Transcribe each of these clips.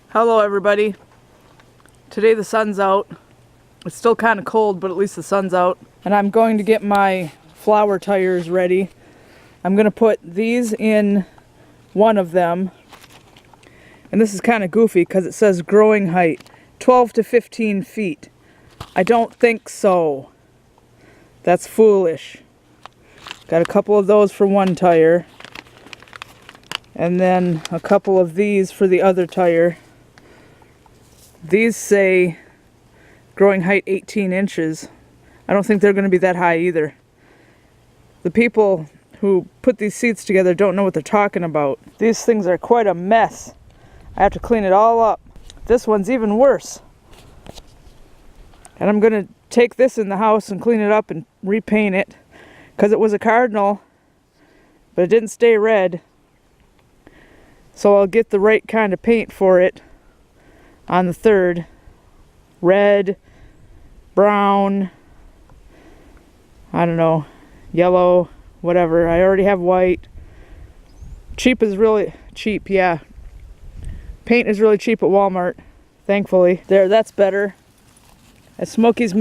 Hello everybody. Today the sun's out. It's still kind of cold, but at least the sun's out. And I'm going to get my flower tires ready. I'm going to put these in one of them. And this is kind of goofy because it says growing height 12 to 15 feet. I don't think so. That's foolish. Got a couple of those for one tire. And then a couple of these for the other tire. These say growing height 18 inches. I don't think they're going to be that high either. The people who put these seats together don't know what they're talking about. These things are quite a mess. I have to clean it all up. This one's even worse. And I'm going to take this in the house and clean it up and repaint it. Because it was a cardinal, but it didn't stay red. So I'll get the right kind of paint for it on the 3rd. Red, brown, I don't know, yellow, whatever. I already have white. Cheap is really cheap, yeah. Paint is really cheap at Walmart, thankfully. There, that's better. As Smokey's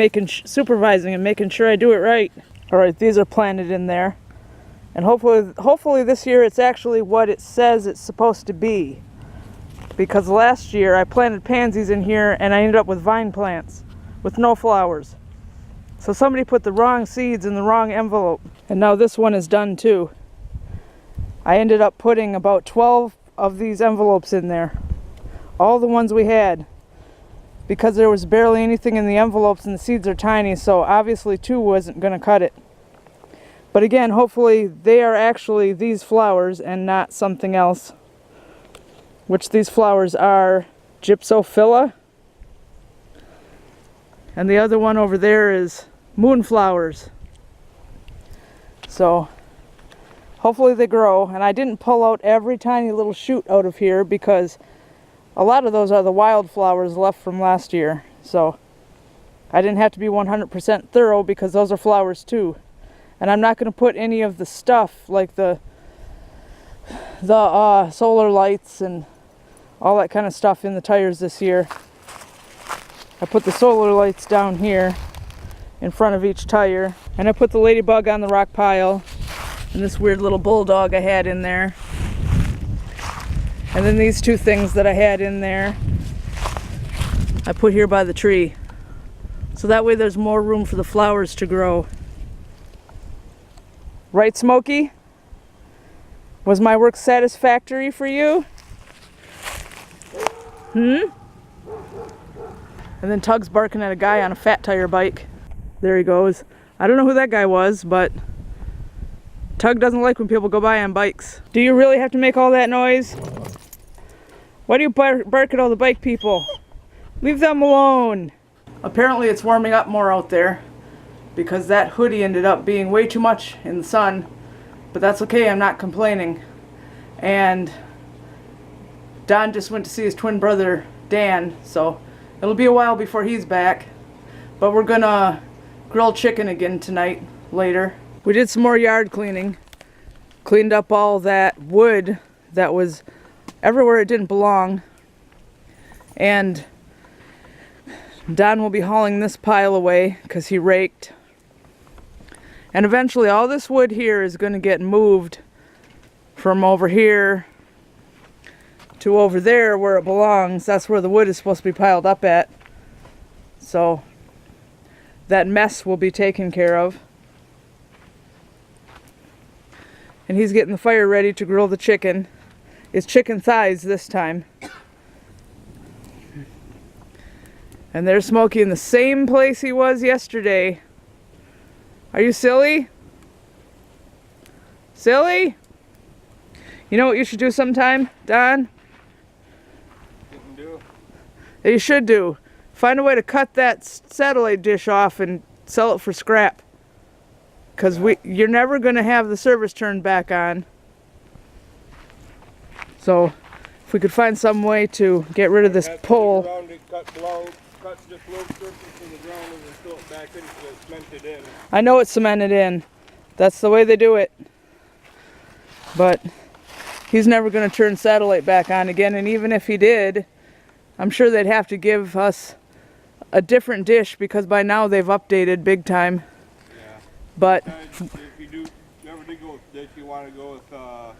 supervising and making sure I do it right. All right, these are planted in there. And hopefully this year it's actually what it says it's supposed to be. Because last year I planted pansies in here and I ended up with vine plants with no flowers. So somebody put the wrong seeds in the wrong envelope. And now this one is done too. I ended up putting about 12 of these envelopes in there. All the ones we had. Because there was barely anything in the envelopes and the seeds are tiny, so obviously 2 wasn't going to cut it. But again, hopefully they are actually these flowers and not something else. Which these flowers are Gypsophila. And the other one over there is moonflowers. So hopefully they grow. And I didn't pull out every tiny little shoot out of here because a lot of those are the wildflowers left from last year. So I didn't have to be 100% thorough because those are flowers too. And I'm not going to put any of the stuff like the solar lights and all that kind of stuff in the tires this year. I put the solar lights down here in front of each tire. And I put the ladybug on the rock pile. And this weird little bulldog I had in there. And then these 2 things that I had in there, I put here by the tree. So that way there's more room for the flowers to grow. Right, Smokey? Was my work satisfactory for you? And then Tug's barking at a guy on a fat tire bike. There he goes. I don't know who that guy was, but Tug doesn't like when people go by on bikes. Do you really have to make all that noise? Why do you bark at all the bike people? Leave them alone. Apparently it's warming up more out there because that hoodie ended up being way too much in the sun. But that's okay, I'm not complaining. And Don just went to see his twin brother, Dan, so it'll be a while before he's back. But we're gonna grill chicken again tonight, later. We did some more yard cleaning. Cleaned up all that wood that was everywhere it didn't belong. And Don will be hauling this pile away because he raked. And eventually all this wood here is going to get moved from over here to over there where it belongs. That's where the wood is supposed to be piled up at. So that mess will be taken care of. And he's getting the fire ready to grill the chicken. It's chicken thighs this time. And there's Smokey in the same place he was yesterday. Are you silly? Silly? You know what you should do sometime, Don? That you should do. Find a way to cut that satellite dish off and sell it for scrap. Because you're never going to have the service turned back on. So if we could find some way to get rid of this pole. I know it's cemented in. That's the way they do it. But he's never going to turn satellite back on again, and even if he did, I'm sure they'd have to give us a different dish because by now they've updated big time. Yeah. But if you ever do go with dish, you want to go with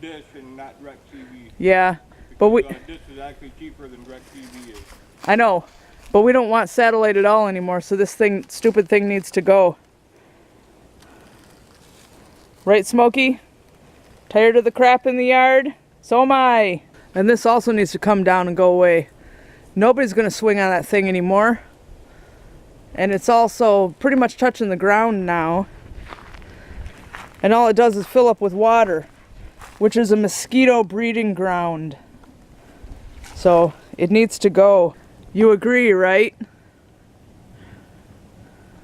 dish and not DirecTV. yeah, Because, but dish is actually cheaper than DirecTV is. I know, but we don't want satellite at all anymore, so this stupid thing needs to go. Right, Smokey? Tired of the crap in the yard? So am I. And this also needs to come down and go away. Nobody's going to swing on that thing anymore. And it's also pretty much touching the ground now. And all it does is fill up with water, which is a mosquito breeding ground. So it needs to go. You agree, right?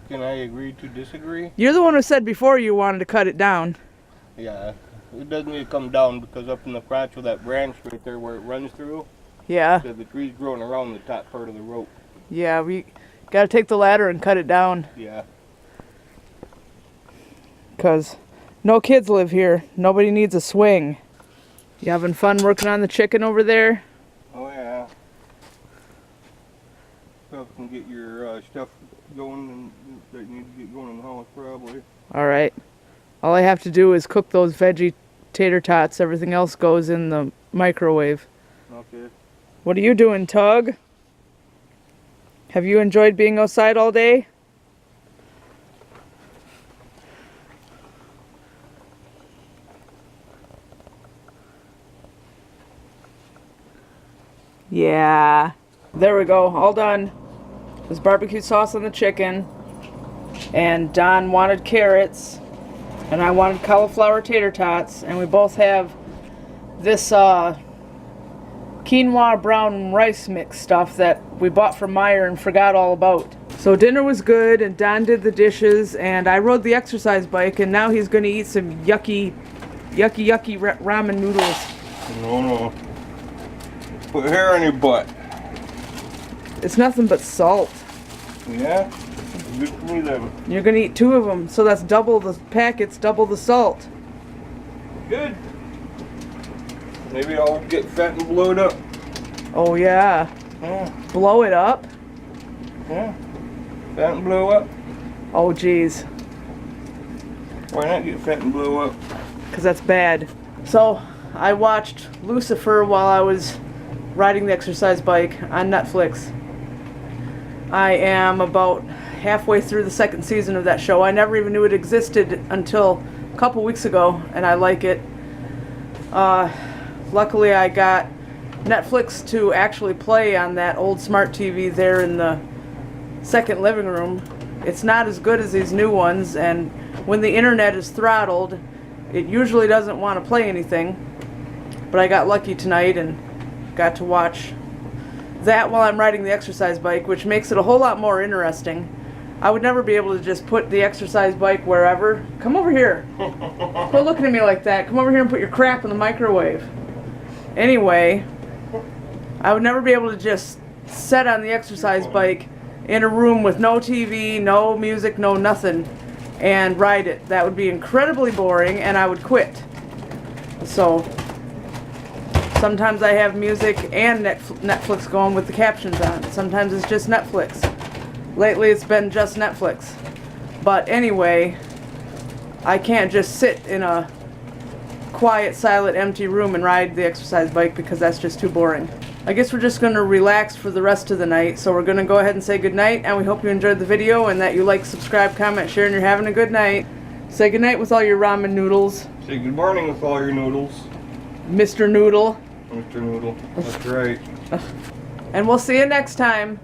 Can I agree to disagree? You're the one who said before you wanted to cut it down. Yeah. It does need to come down because up in the crotch of that branch right there where it runs through, Yeah. the tree's growing around the top part of the rope. Yeah, we got to take the ladder and cut it down. Yeah. Because no kids live here. Nobody needs a swing. You having fun working on the chicken over there? Oh yeah. So can get your stuff going and that you need to get going in the house probably. Alright. All I have to do is cook those veggie tater tots. Everything else goes in the microwave. Okay. What are you doing, Tug? Have you enjoyed being outside all day? Yeah. There we go. All done. There's barbecue sauce on the chicken. And Don wanted carrots. And I wanted cauliflower tater tots. And we both have this quinoa brown rice mix stuff that we bought from Meijer and forgot all about. So dinner was good, and Don did the dishes, and I rode the exercise bike, and now he's going to eat some yucky ramen noodles. No. Put hair on your butt. It's nothing but salt. Yeah? Good for me then. You're going to eat 2 of them, so that's double the packets, double the salt. Good. Maybe I'll get fat and blow it up. Oh yeah. Blow it up? Yeah. Fat and blow up. Oh geez. Why not get fat and blow up? Because that's bad. So I watched Lucifer while I was riding the exercise bike on Netflix. I am about halfway through the 2nd season of that show. I never even knew it existed until a couple weeks ago, and I like it. Luckily I got Netflix to actually play on that old smart TV there in the 2nd living room. It's not as good as these new ones, and when the internet is throttled, it usually doesn't want to play anything. But I got lucky tonight and got to watch that while I'm riding the exercise bike, which makes it a whole lot more interesting. I would never be able to just put the exercise bike wherever. Come over here. Quit looking at me like that. Come over here and put your crap in the microwave. Anyway, I would never be able to just sit on the exercise bike in a room with no TV, no music, no nothing, and ride it. That would be incredibly boring, and I would quit. So sometimes I have music and Netflix going with the captions on. Sometimes it's just Netflix. Lately it's been just Netflix. But anyway, I can't just sit in a quiet, silent, empty room and ride the exercise bike because that's just too boring. I guess we're just going to relax for the rest of the night, so we're going to go ahead and say goodnight, and we hope you enjoyed the video and that you like, subscribe, comment, share, and you're having a good night. Say goodnight with all your ramen noodles. Say good morning with all your noodles. Mr. Noodle. Mr. Noodle. That's right. And we'll see you next time.